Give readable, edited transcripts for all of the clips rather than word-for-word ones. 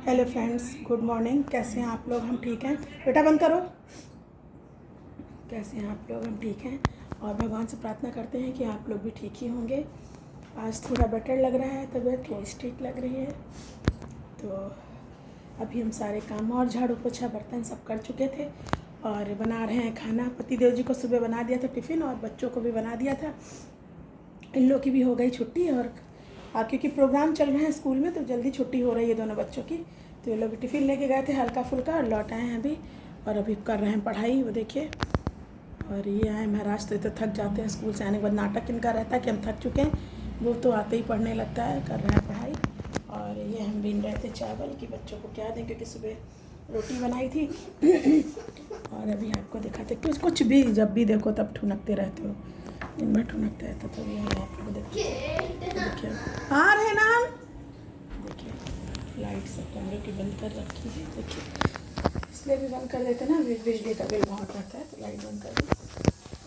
Hello friends, good morning. कैसे हैं आप लोग? हम ठीक हैं। बेटा बंद करो। कैसे हैं आप लोग? हम ठीक हैं और भगवान से प्रार्थना करते हैं कि आप लोग भी ठीक ही होंगे। आज थोड़ा बेटर लग रहा है, तबीयत थोड़ी ठीक लग रही है। तो अभी हम सारे काम और झाड़ू पोछा बर्तन सब कर चुके थे और बना रहे हैं खाना। पति देव जी को सुबह बना दिया था टिफ़िन और बच्चों को भी बना दिया था। इन लोग की भी हो गई छुट्टी और क्योंकि प्रोग्राम चल रहे हैं स्कूल में तो जल्दी छुट्टी हो रही है दोनों बच्चों की। तो ये लोग भी टिफ़िन लेके गए थे हल्का फुल्का और लौट आए हैं अभी। और अभी कर रहे हैं पढ़ाई, वो देखिए। और ये आए महाराज तो थक जाते हैं स्कूल से आने के बाद। नाटक इनका रहता है कि हम थक चुके हैं, वो तो आते ही पढ़ने लगता है। कर रहे हैं पढ़ाई। और ये हम बीन रहे थे चावल कि बच्चों को क्या दें, क्योंकि सुबह रोटी बनाई थी। और अभी आपको दिखाते कुछ भी जब भी देखो तब ठुनकते रहते हो, दिन भर ठुनकते रहते, तभी हम आप लोग देखिए आ रहे ना। देखिए लाइट सब कमरे की बंद कर रखी है, देखिए इसलिए भी बंद कर देते ना, बिजली का बिल बहुत आता है तो लाइट बंद कर दी।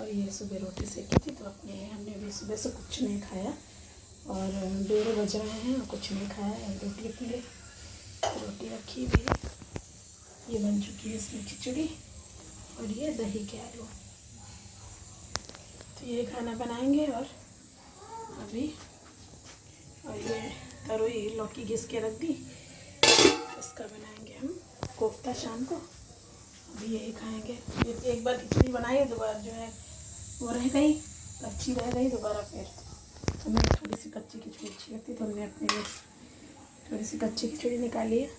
और ये सुबह रोटी सेकी थी तो अपने हमने भी सुबह से कुछ नहीं खाया और 1:30 बज रहे हैं और कुछ नहीं खाया। और रोटी अपने लिए रोटी रखी हुई है, ये बन चुकी है इसमें खिचड़ी और ये दही के आलू। तो ये खाना बनाएंगे और अभी और ये तरोई लौकी घिस के रख दी, इसका बनाएंगे हम कोफ्ता शाम को। अभी यही खाएंगे। ये एक बार खिचड़ी बनाई है, दोबारा जो है वो रह गई, कच्ची रह गई। दोबारा फिर हमें थोड़ी सी कच्ची खिचड़ी अच्छी लगती तो हमने अपने लिए थोड़ी सी कच्ची खिचड़ी निकाली है।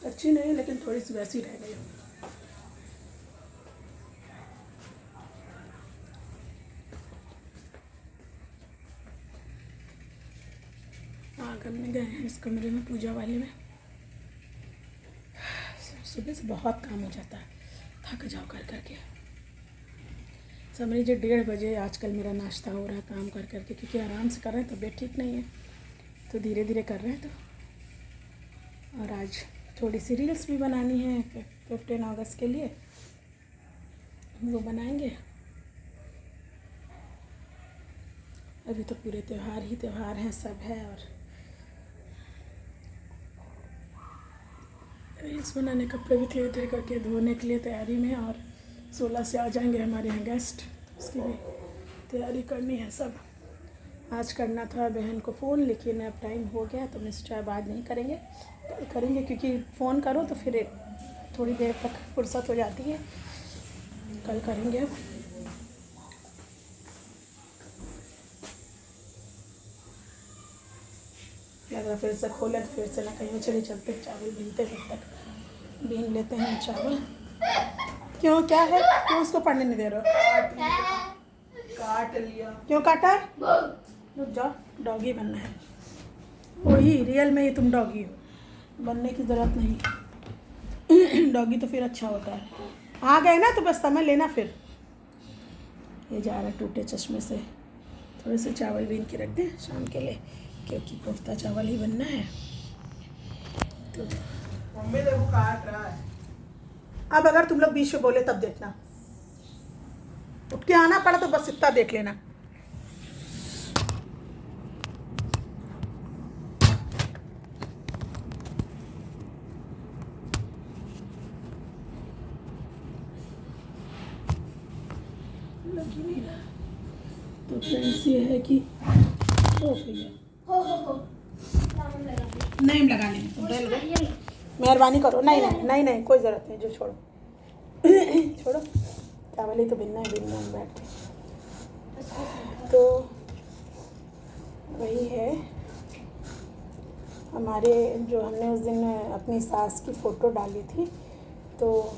अच्छी नहीं लेकिन थोड़ी सी वैसी रह गई। आंगन में गए हैं इस कमरे में, पूजा वाले में। सुबह से बहुत काम हो जाता है, थक जाओ कर करके। समझ लीजिए 1:30 बजे आजकल मेरा नाश्ता हो रहा है काम कर करके, क्योंकि आराम से कर रहे हैं, तबीयत ठीक नहीं है तो धीरे धीरे कर रहे हैं। तो और आज थोड़ी सी रील्स भी बनानी है 15 अगस्त के लिए, वो बनाएंगे। अभी तो पूरे त्यौहार ही त्यौहार हैं, सब है। और रील्स बनाने, कपड़े भी धीरे धीरे करके धोने के लिए तैयारी में। और 16 से आ जाएंगे हमारे यहाँ गेस्ट, तो उसकी भी तैयारी करनी है सब। आज करना था बहन को फ़ोन, लेकिन अब टाइम हो गया तो मैं सोचा बाद नहीं करेंगे, कल करेंगे। क्योंकि फ़ोन करो तो फिर थोड़ी देर तक फुर्सत हो जाती है, कल करेंगे अब। लग रहा फिर से खोले तो फिर से ना कहीं चले चलते, चावल बीनते तब तक बीन लेते हैं चावल। क्यों, क्या है? क्यों उसको पढ़ने नहीं दे रहे हो? काट लिया। क्यों काटा? रुक जाओ, डॉगी बनना है। वही रियल में ही तुम डॉगी हो, बनने की ज़रूरत नहीं। डॉगी तो फिर अच्छा होता है। आ गए ना तो बस समय लेना फिर। ये जा रहा है टूटे चश्मे से। थोड़े से चावल बीन के रख दें शाम के लिए, क्योंकि कोफ्ता चावल ही बनना है। तो मम्मी देखो काट रहा है। अब अगर तुम लोग बीच में बोले तब देखना, उठ के आना पड़ा तो बस इतना देख लेना। लग ही नहीं रहा। तो फ्रेंड्स ये है कि हो भैया नहीं लगा लेंगे तो डल गए। मेहरबानी करो। नहीं नहीं नहीं नहीं, कोई ज़रूरत नहीं, जो छोड़ो। छोड़ो, चावल ही तो बिनना है, बिनना है बैठ के। तो वही है हमारे, जो हमने उस दिन अपनी सास की फ़ोटो डाली थी। तो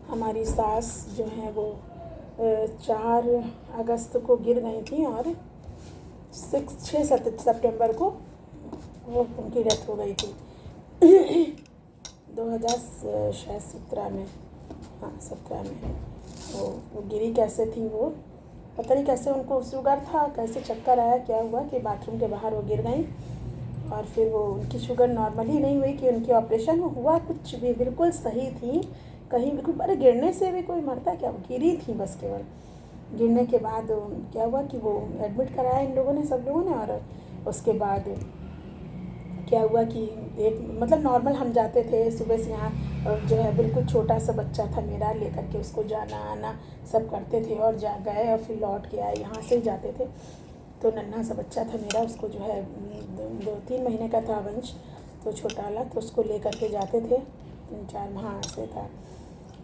हमारी सास जो है वो 4 अगस्त को गिर गई थी और 6 सितंबर को वो उनकी डेथ हो गई थी। 2017 में, हाँ 17 में। वो गिरी कैसे थी, वो पता नहीं कैसे, उनको शुगर था, कैसे चक्कर आया, क्या हुआ कि बाथरूम के बाहर वो गिर गई। और फिर वो उनकी शुगर नॉर्मल ही नहीं हुई कि उनकी ऑपरेशन हुआ, कुछ भी बिल्कुल सही थी, कहीं बिल्कुल। अरे गिरने से भी कोई मरता क्या? गिरी थी बस केवल। गिरने के बाद क्या हुआ कि वो एडमिट कराया इन लोगों ने, सब लोगों ने। और उसके बाद क्या हुआ कि एक मतलब नॉर्मल हम जाते थे सुबह से यहाँ, और जो है बिल्कुल छोटा सा बच्चा था मेरा, लेकर के उसको जाना आना सब करते थे, और जा गए और फिर लौट के आए, यहाँ से ही जाते थे। तो नन्हा सा बच्चा था मेरा, उसको जो है 2-3 महीने का था वंश, तो छोटा वाला, तो उसको लेकर के जाते थे, 3-4 माह से था,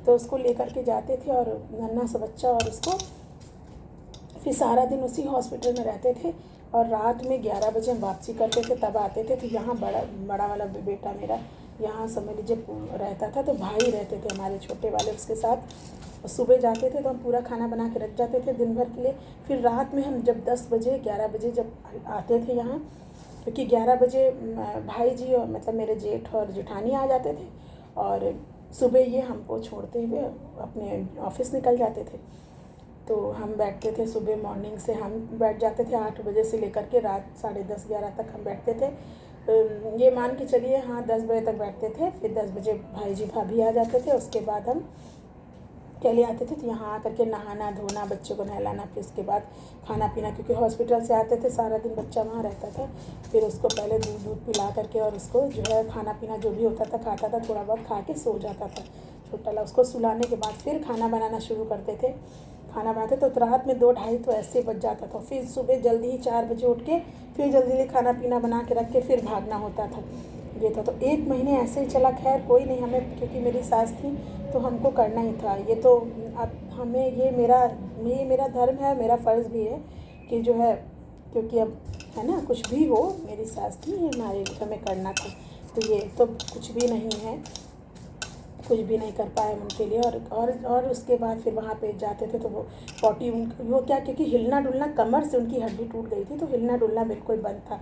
तो उसको लेकर के जाते थे। और नन्हा सा बच्चा, और उसको फिर सारा दिन उसी हॉस्पिटल में रहते थे। और रात में 11 बजे हम वापसी करते थे, तब आते थे। तो यहाँ बड़ा वाला बेटा मेरा यहाँ समझ लीजिए रहता था, तो भाई रहते थे हमारे छोटे वाले उसके साथ। सुबह जाते थे तो हम पूरा खाना बना के रख जाते थे दिन भर के लिए। फिर रात में हम जब 10 बजे 11 बजे जब आते थे यहाँ, क्योंकि 11 बजे भाई जी और मतलब मेरे जेठ और जेठानी आ जाते थे, और सुबह ये हमको छोड़ते हुए अपने ऑफिस निकल जाते थे। तो हम बैठते थे सुबह, मॉर्निंग से हम बैठ जाते थे 8 बजे से लेकर के रात 10:30-11 तक हम बैठते थे। ये मान के चलिए हाँ 10 बजे तक बैठते थे। फिर 10 बजे भाई जी भाभी आ जाते थे, उसके बाद हम चले आते थे। तो यहाँ आकर के नहाना धोना, बच्चों को नहलाना, फिर उसके बाद खाना पीना, क्योंकि हॉस्पिटल से आते थे सारा दिन बच्चा वहाँ रहता था। फिर उसको पहले दूध पिला करके, और उसको जो है खाना पीना जो भी होता था खाता था, थोड़ा बहुत खा के सो जाता था छोटा वाला। उसको सुलाने के बाद फिर खाना बनाना शुरू करते थे। खाना बनाते तो रात में 2-2:30 तो ऐसे बज जाता था। फिर सुबह जल्दी ही 4 बजे उठ के फिर जल्दी खाना पीना बना के रख के फिर भागना होता था। ये था तो 1 महीने ऐसे ही चला। खैर कोई नहीं, हमें क्योंकि मेरी सास थी तो हमको करना ही था। ये तो अब हमें ये मेरा धर्म है, मेरा फ़र्ज़ भी है कि जो है, क्योंकि अब है ना, कुछ भी हो मेरी सास थी, ये हमारे हमें करना था। तो ये तो कुछ भी नहीं है, कुछ भी नहीं कर पाए उनके लिए। और उसके बाद फिर वहाँ पे जाते थे तो वो पॉटी वो क्या, क्योंकि हिलना डुलना, कमर से उनकी हड्डी टूट गई थी, तो हिलना डुलना बिल्कुल बंद था।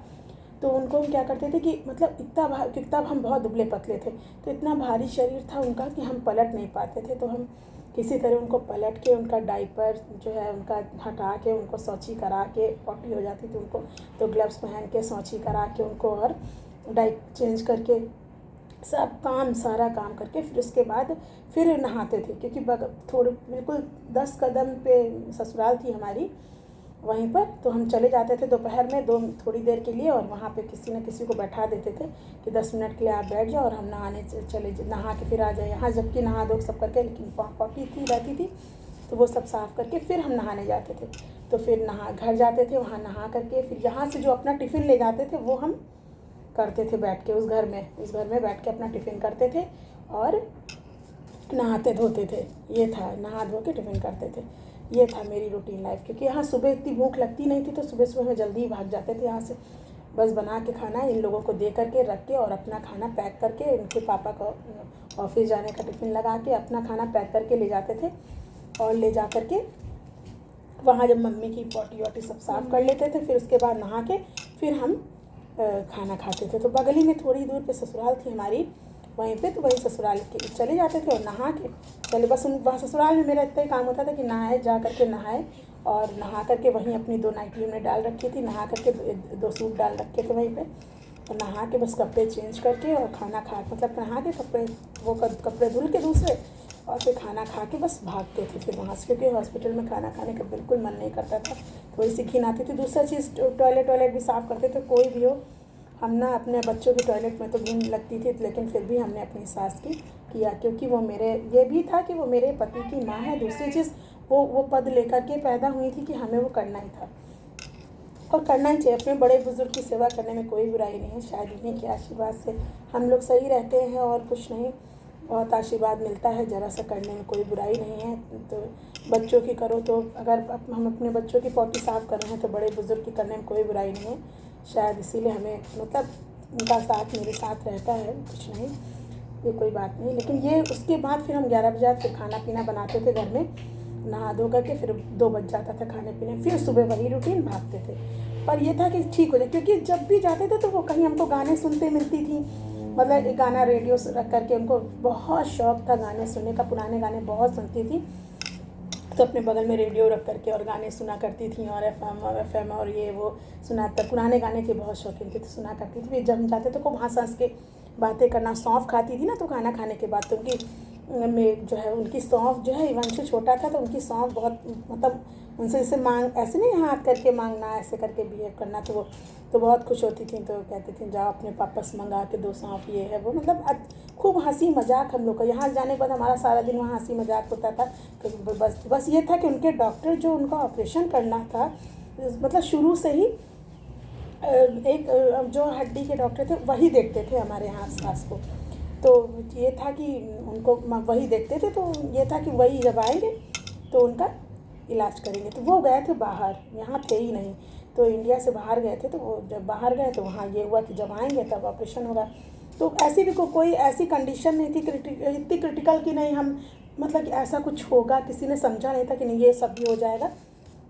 तो उनको हम क्या करते थे कि मतलब क्योंकि तब हम बहुत दुबले पतले थे, तो इतना भारी शरीर था उनका कि हम पलट नहीं पाते थे। तो हम किसी तरह उनको पलट के, उनका डाइपर जो है उनका हटा के, उनको शौची करा के, पॉटी हो जाती थी उनको तो ग्लव्स पहन के शौची करा के उनको, और डाइप चेंज करके सारा काम करके फिर उसके बाद फिर नहाते थे। क्योंकि थोड़े बिल्कुल 10 कदम पे ससुराल थी हमारी वहीं पर, तो हम चले जाते थे दोपहर में थोड़ी देर के लिए, और वहाँ पे किसी न किसी को बैठा देते थे कि 10 मिनट के लिए आप बैठ जाओ और हम नहा के फिर आ जाए यहाँ। जबकि नहा धो सब करके, लेकिन पॉटी रहती थी तो वो सब साफ़ करके फिर हम नहाने जाते थे। तो फिर घर जाते थे, वहाँ नहा करके फिर यहाँ से जो अपना टिफ़िन ले जाते थे वो हम करते थे बैठ के उस घर में बैठ के अपना टिफ़िन करते थे और नहाते धोते थे। ये था, नहा धो के टिफ़िन करते थे। ये था मेरी रूटीन लाइफ। क्योंकि यहाँ सुबह इतनी भूख लगती नहीं थी, तो सुबह में जल्दी ही भाग जाते थे यहाँ से। बस बना के खाना इन लोगों को दे करके रख के, और अपना खाना पैक करके, इनके पापा को ऑफिस जाने का टिफ़िन लगा के अपना खाना पैक करके ले जाते थे। और ले जा कर के वहाँ जब मम्मी की पॉटी वॉटी सब साफ़ कर लेते थे, फिर उसके बाद नहा के फिर हम खाना खाते थे। तो बगल ही में थोड़ी दूर पे ससुराल थी हमारी, वहीं पे, तो वहीं ससुराल के चले जाते थे और नहा के चले। बस वहाँ ससुराल में मेरा इतना ही काम होता था कि नहाए, जा करके नहाए, और नहा करके वहीं अपनी 2 नाइटी हमने डाल रखी थी, नहा करके 2 सूट डाल रखे थे वहीं पे, और नहा के बस कपड़े चेंज करके और खाना खा, मतलब नहा के कपड़े धुल के दूसरे, और फिर खाना खा के बस भागते थे फिर वहाँ से। क्योंकि हॉस्पिटल में खाना खाने का बिल्कुल मन नहीं करता था, थोड़ी सी घिन आती थी। दूसरा चीज़, टॉयलेट भी साफ़ करते थे, कोई भी हो। हम ना अपने बच्चों के टॉयलेट में तो घिन लगती थी, लेकिन फिर भी हमने अपनी सास की किया, क्योंकि वो ये भी था कि वो मेरे पति की माँ है। दूसरी चीज़, वो पद लेकर के पैदा हुई थी कि हमें वो करना ही था, और करना ही चाहिए। अपने बड़े बुजुर्ग की सेवा करने में कोई बुराई नहीं है। शायद उन्हीं के आशीर्वाद से हम लोग सही रहते हैं, और कुछ नहीं, बहुत आशीर्वाद मिलता है। ज़रा सा करने में कोई बुराई नहीं है। तो बच्चों की करो, तो अगर हम अपने बच्चों की पॉटी साफ़ कर रहे हैं तो बड़े बुजुर्ग की करने में कोई बुराई नहीं है। शायद इसीलिए हमें, मतलब उनका साथ मेरे साथ रहता है, कुछ नहीं, ये कोई बात नहीं। लेकिन ये उसके बाद फिर हम 11 बजे फिर खाना पीना बनाते थे घर में, नहा धो करके फिर 2 बज जाता था खाने पीने, फिर सुबह वही रूटीन भागते थे। पर ये था कि ठीक हो जाए, क्योंकि जब भी जाते थे तो वो कहीं हमको गाने सुनते मिलती थी। मतलब एक गाना रेडियो रख करके, उनको बहुत शौक़ था गाने सुनने का, पुराने गाने बहुत सुनती थी, तो अपने बगल में रेडियो रख करके और गाने सुना करती थी, और एफ एम और ये वो सुनाता, पुराने गाने की बहुत शौकीन थी, तो सुना करती थी। फिर जब हम जाते तो खूब हंस के बातें करना। सौंफ खाती थी ना, तो खाना खाने के बाद तो उनकी जो है उनकी सौंफ जो है, इवंशु छोटा था तो उनकी सौंफ बहुत, मतलब उनसे जैसे मांग ऐसे नहीं हाथ करके मांगना, ऐसे करके बिहेव करना, तो वो तो बहुत खुश होती थी। तो कहती थी जाओ अपने पापा से मंगा के दो सौंफ, ये है वो, मतलब खूब हंसी मजाक हम लोग का। यहाँ जाने के बाद हमारा सारा दिन वहाँ हंसी मजाक होता था। बस ये था कि उनके डॉक्टर जो उनका ऑपरेशन करना था, मतलब शुरू से ही एक जो हड्डी के डॉक्टर थे वही देखते थे हमारे यहाँ आस को। तो ये था कि उनको वही देखते थे, तो ये था कि वही जब आएंगे तो उनका इलाज करेंगे। तो वो गए थे बाहर, यहाँ थे ही नहीं, तो इंडिया से बाहर गए थे। तो वो जब बाहर गए तो वहाँ ये हुआ कि जब आएंगे तब ऑपरेशन होगा। तो ऐसी भी कोई ऐसी कंडीशन नहीं थी इतनी क्रिटिकल कि नहीं हम, मतलब कि ऐसा कुछ होगा, किसी ने समझा नहीं था कि नहीं ये सब भी हो जाएगा।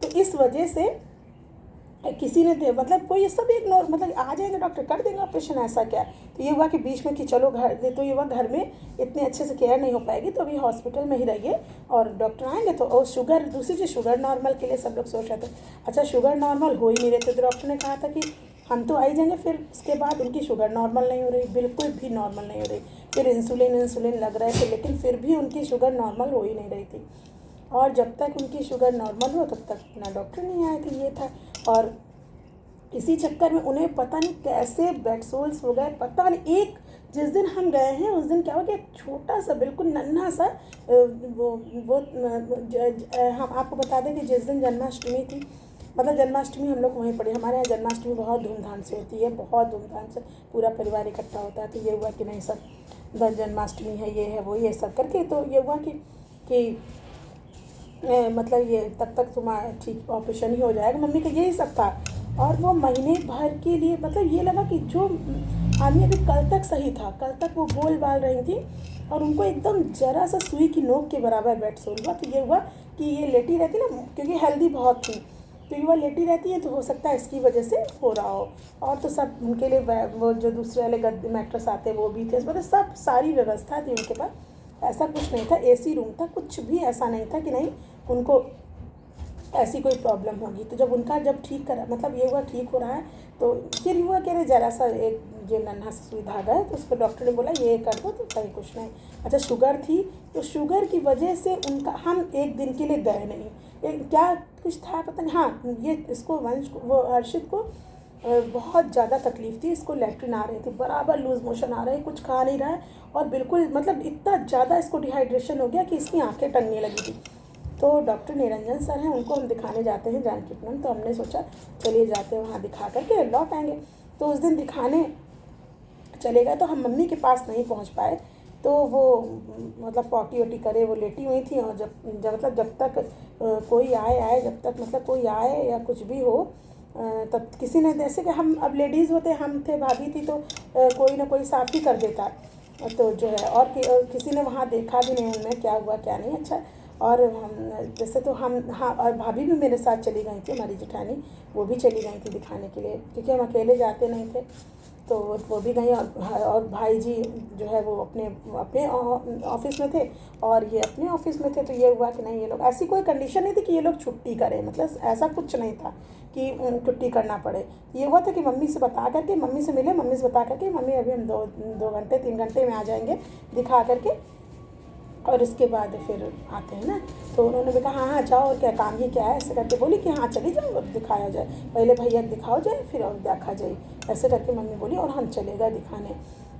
तो इस वजह से किसी ने मतलब कोई सब इग्नोर, मतलब आ जाएंगे डॉक्टर कर देंगे ऑपरेशन, ऐसा क्या। तो ये हुआ कि बीच में कि चलो घर, तो ये हुआ घर में इतने अच्छे से केयर नहीं हो पाएगी, तो अभी हॉस्पिटल में ही रहिए और डॉक्टर आएंगे। तो और शुगर, दूसरी चीज़ शुगर नॉर्मल के लिए सब लोग सोच रहे थे। अच्छा शुगर नॉर्मल हो ही नहीं रहे थे, तो डॉक्टर ने कहा था कि हम तो आ ही जाएंगे। फिर उसके बाद उनकी शुगर नॉर्मल नहीं हो रही, बिल्कुल भी नॉर्मल नहीं हो रही। फिर इंसुलिन लग रहे थे, लेकिन फिर भी उनकी शुगर नॉर्मल हो ही नहीं रही थी। और जब तक उनकी शुगर नॉर्मल हो तब तक ना डॉक्टर नहीं आए थे, ये था। और इसी चक्कर में उन्हें पता नहीं कैसे बेड सोल्स हो गए, पता नहीं। एक जिस दिन हम गए हैं उस दिन क्या हो गया, छोटा सा बिल्कुल नन्हा सा हम आपको बता दें कि जिस दिन जन्माष्टमी थी, मतलब जन्माष्टमी हम लोग वहीं पड़े। हमारे यहाँ जन्माष्टमी बहुत धूमधाम से होती है, बहुत धूमधाम से पूरा परिवार इकट्ठा होता है। तो ये हुआ कि नहीं सब जन्माष्टमी है, ये है वो, ये सब करके तो ये हुआ कि मतलब ये तब तक तुम्हारा ठीक ऑपरेशन ही हो जाएगा, मम्मी का यही सब था। और वो महीने भर के लिए, मतलब ये लगा कि जो आदमी अभी कल तक सही था, कल तक वो बोल बाल रही थी, और उनको एकदम जरा सा सुई की नोक के बराबर बेड सोल हुआ। तो ये हुआ कि ये लेटी रहती ना, क्योंकि हेल्दी बहुत थी, तो युवा लेटी रहती है, तो हो सकता है इसकी वजह से हो रहा हो। और तो सब उनके लिए वो जो दूसरे वाले गद्दे मैट्रेस आते वो भी थे, मतलब सब सारी व्यवस्था थी उनके पास। ऐसा कुछ नहीं था, एसी रूम था, कुछ भी ऐसा नहीं था कि नहीं उनको ऐसी कोई प्रॉब्लम होगी। तो जब उनका ठीक करा, मतलब ये हुआ ठीक हो रहा है, तो फिर हुआ कह रहे ज़रा सा एक जो नन्हा सा सुई धागा है, तो उसको डॉक्टर ने बोला ये कर दो, तो कहीं कुछ नहीं। अच्छा शुगर थी, तो शुगर की वजह से उनका, हम एक दिन के लिए गए नहीं, क्या कुछ था पता नहीं। हाँ ये इसको वंश वो अर्शित को बहुत ज़्यादा तकलीफ़ थी, इसको लेट्रिन आ रही थी, बराबर लूज़ मोशन आ रहे, कुछ खा नहीं रहा है, और बिल्कुल मतलब इतना ज़्यादा इसको डिहाइड्रेशन हो गया कि इसकी आंखें टनने लगी थी। तो डॉक्टर निरंजन सर हैं, उनको हम दिखाने जाते हैं जानकीपुरम, तो हमने सोचा चलिए जाते हैं वहाँ दिखा करके लौट आएंगे। तो उस दिन दिखाने चले गए, तो हम मम्मी के पास नहीं पहुँच पाए। तो वो मतलब पॉटी वोटी करे, वो लेटी हुई थी, और जब तक कोई आए, जब तक मतलब कोई आए या कुछ भी हो, तब किसी ने, जैसे कि हम अब लेडीज़ होते, हम थे, भाभी थी, तो कोई ना कोई साफ ही कर देता। तो जो है, और किसी ने वहाँ देखा भी नहीं उनमें क्या हुआ क्या नहीं। अच्छा, और हम जैसे तो हम, हाँ, और भाभी भी मेरे साथ चली गई थी, हमारी जेठानी, वो भी चली गई थी दिखाने के लिए, क्योंकि हम अकेले जाते नहीं थे। तो वो भी गई, और भाई जी जो है वो अपने अपने ऑफिस में थे, और ये अपने ऑफिस में थे। तो ये हुआ कि नहीं, ये लोग, ऐसी कोई कंडीशन नहीं थी कि ये लोग छुट्टी करें, मतलब ऐसा कुछ नहीं था कि छुट्टी करना पड़े। ये हुआ था कि मम्मी से बता करके, मम्मी से मिले, मम्मी से बता करके मम्मी अभी हम 2-3 घंटे में आ जाएंगे दिखा करके, और इसके बाद फिर आते हैं ना। तो उन्होंने भी कहा हाँ जाओ, और क्या काम ही क्या है, ऐसे करके बोली कि हाँ चली जाओ और दिखाया जाए, पहले भैया दिखाओ जाए फिर और देखा जाए, ऐसे करके मम्मी बोली। और हम चले गए दिखाने,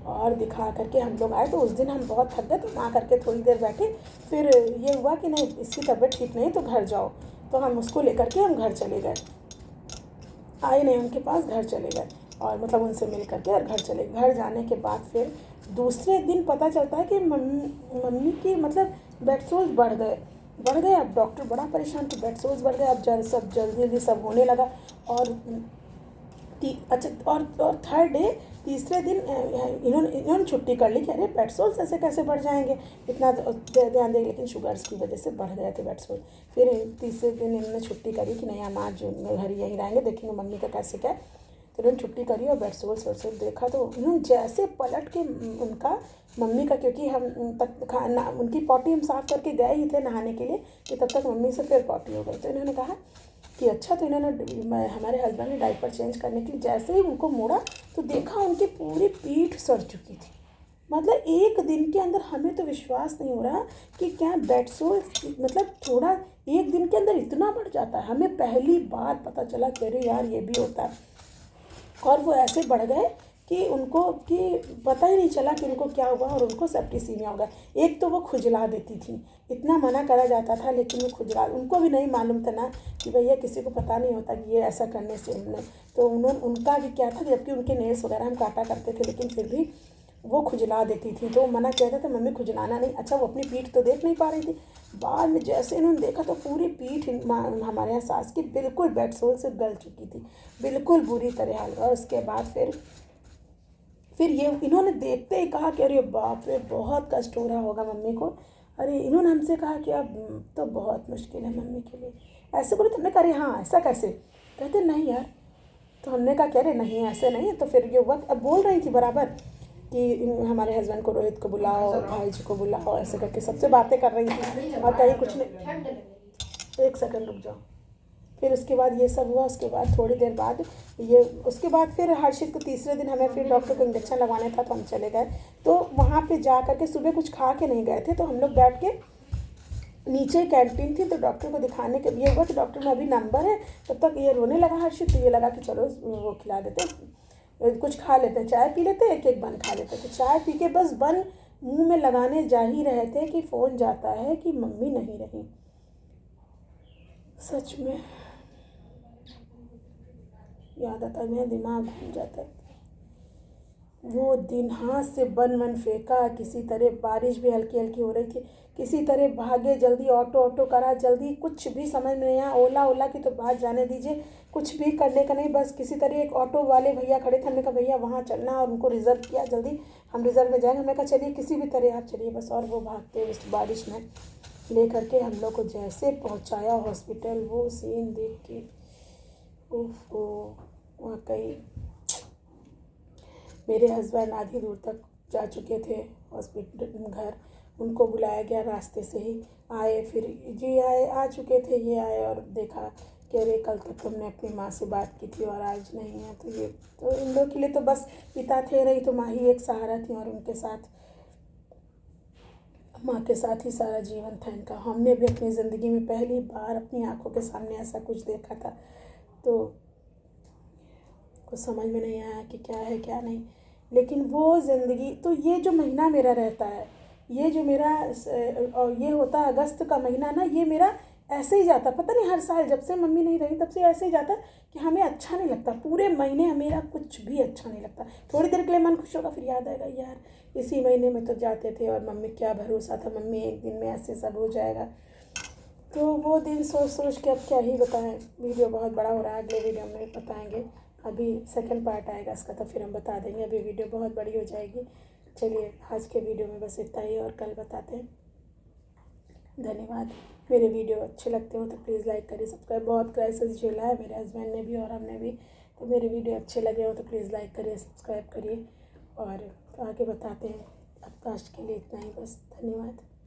और दिखा करके हम लोग आए। तो उस दिन हम बहुत थक गए, तो आ करके थोड़ी देर बैठे। फिर ये हुआ कि नहीं इसकी तबीयत ठीक नहीं तो घर जाओ, तो हम उसको लेकर के हम घर चले गए, आए नहीं उनके पास, घर चले गए, और मतलब उनसे मिल करके और घर चले गए। घर जाने के बाद फिर दूसरे दिन पता चलता है कि मम्मी की मतलब बेड सोल्स बढ़ गए। अब डॉक्टर बड़ा परेशान कि बेड सोल्स बढ़ गए, अब सब जल्दी सब होने लगा। और अच्छा, और थर्ड डे, तीसरे दिन इन्होंने छुट्टी कर ली कि अरे बेड सोल्स ऐसे कैसे बढ़ जाएंगे, इतना ध्यान देंगे, लेकिन शुगर्स की वजह से बढ़ गए थे बेड सोल्स। फिर तीसरे दिन इन्होंने छुट्टी करी कि नहीं हम आज घर यहीं रहेंगे, देखेंगे मम्मी का कैसे क्या। तो उन्होंने छुट्टी करी और बेड सोल्स देखा, तो उन्होंने जैसे पलट के उनका मम्मी का, क्योंकि हम तक खाना उनकी पॉटी हम साफ़ करके गए ही थे नहाने के लिए, कि तब तक मम्मी से फिर पॉटी हो गई। तो इन्होंने कहा कि अच्छा, तो इन्होंने हमारे हस्बैंड ने डायपर चेंज करने के लिए जैसे ही उनको मोड़ा, तो देखा उनकी पूरी पीठ सड़ चुकी थी, मतलब एक दिन के अंदर हमें तो विश्वास नहीं हो रहा कि क्या बेड सोल्स मतलब थोड़ा एक दिन के अंदर इतना बढ़ जाता है। हमें पहली बार पता चला कि अरे यार ये भी होता है। और वो ऐसे बढ़ गए कि उनको कि पता ही नहीं चला कि उनको क्या हुआ और उनको सेप्टिसीमिया हो गया। एक तो वो खुजला देती थी, इतना मना करा जाता था लेकिन वो खुजला, उनको भी नहीं मालूम था ना कि भैया किसी को पता नहीं होता कि ये ऐसा करने से हमने, तो उन्होंने उनका भी क्या था, जबकि उनके नेल्स वगैरह हम काटा करते थे लेकिन फिर भी वो खुजला देती थी। तो मना कहता था मम्मी खुजलाना नहीं। अच्छा वो अपनी पीठ तो देख नहीं पा रही थी, बाद में जैसे इन्होंने देखा तो पूरी पीठ हमारे यहाँ सास की बिल्कुल बेड सोल से गल चुकी थी, बिल्कुल बुरी तरह हाल। और उसके बाद फिर ये इन्होंने देखते ही कहा कि अरे बाप रे बहुत कष्ट हो रहा होगा मम्मी को। अरे इन्होंने हमसे कहा कि अब तो बहुत मुश्किल है मम्मी के लिए। ऐसे बोले, तुमने कहा अरे हाँ ऐसा कैसे, कहते नहीं यार। तो हमने कहा कह रहे नहीं ऐसे नहीं। तो फिर ये वक्त अब बोल रही थी बराबर कि हमारे हस्बैंड को, रोहित को बुलाओ, भाई जी को बुलाओ, ऐसे करके सबसे बातें कर रही थी और कहीं कुछ नहीं। एक सेकंड रुक जाओ। फिर उसके बाद ये सब हुआ। उसके बाद थोड़ी देर बाद ये, उसके बाद फिर हर्षित को तीसरे दिन हमें फिर डॉक्टर को इंजेक्शन लगवाना था तो हम चले गए। तो वहाँ पे जा करके सुबह कुछ खा के नहीं गए थे, तो हम लोग बैठ के नीचे कैंटीन थी तो डॉक्टर को दिखाने के ये हुआ कि डॉक्टर में अभी नंबर है। तब तक ये रोने लगा हर्षित, तो ये लगा कि चलो वो खिला देते, कुछ खा लेते हैं, चाय पी लेते, एक एक बन खा लेते। तो चाय पी के बस बन मुंह में लगाने जा ही रहे थे कि फ़ोन जाता है कि मम्मी नहीं रही। सच में याद आता है, मेरा दिमाग घूम जाता है। वो दिन हाथ से बन वन फेंका, किसी तरह बारिश भी हल्की हल्की हो रही थी, किसी तरह भागे जल्दी, ऑटो ऑटो करा जल्दी, कुछ भी समझ में नहीं आया। ओला ओला की तो बात जाने दीजिए, कुछ भी करने का नहीं। बस किसी तरह एक ऑटो वाले भैया खड़े थे, हमने कहा भैया वहाँ चलना, और उनको रिज़र्व किया जल्दी, हम रिज़र्व में जाएंगे। हमने कहा चलिए किसी भी तरह आप चलिए बस। और वो भागते उस बारिश में ले करके हम लोग को जैसे पहुँचाया हॉस्पिटल, वो सीन देख के ओफो वाकई। मेरे हस्बैंड आधी दूर तक जा चुके थे हॉस्पिटल घर, उनको बुलाया गया, रास्ते से ही आए, फिर जी आए, आ चुके थे, ये आए और देखा कि अरे कल तक तुमने अपनी माँ से बात की थी और आज नहीं है। तो ये तो इन लोग के लिए तो बस पिता थे नहीं तो माँ ही एक सहारा थी, और उनके साथ माँ के साथ ही सारा जीवन था इनका। हमने भी अपनी ज़िंदगी में पहली बार अपनी आंखों के सामने ऐसा कुछ देखा था, तो कुछ समझ में नहीं आया कि क्या है क्या नहीं। लेकिन वो ज़िंदगी तो, ये जो महीना मेरा रहता है, ये जो मेरा और ये होता है अगस्त का महीना ना, ये मेरा ऐसे ही जाता, पता नहीं हर साल जब से मम्मी नहीं रही तब से ऐसे ही जाता कि हमें अच्छा नहीं लगता। पूरे महीने मेरा कुछ भी अच्छा नहीं लगता। थोड़ी देर के लिए मन खुश होगा, फिर याद आएगा यार इसी महीने में तो जाते थे और मम्मी क्या भरोसा था, मम्मी एक दिन में ऐसे सब हो जाएगा। तो वो दिन सोच सोच के अब क्या ही बताएं। वीडियो बहुत बड़ा हो रहा है, अगले वीडियो में बताएंगे। अभी सेकंड पार्ट आएगा इसका तो फिर हम बता देंगे, अभी वीडियो बहुत बड़ी हो जाएगी। चलिए आज के वीडियो में बस इतना ही और कल बताते हैं। धन्यवाद। मेरे वीडियो अच्छे लगते हो तो प्लीज़ लाइक करिए, सब्सक्राइब। बहुत क्राइसिस झेला है मेरे हस्बैंड ने भी और हमने भी, तो मेरे वीडियो अच्छे लगे हो तो प्लीज़ लाइक करिए, सब्सक्राइब करिए और आगे बताते हैं। अब आज के लिए इतना ही बस, धन्यवाद।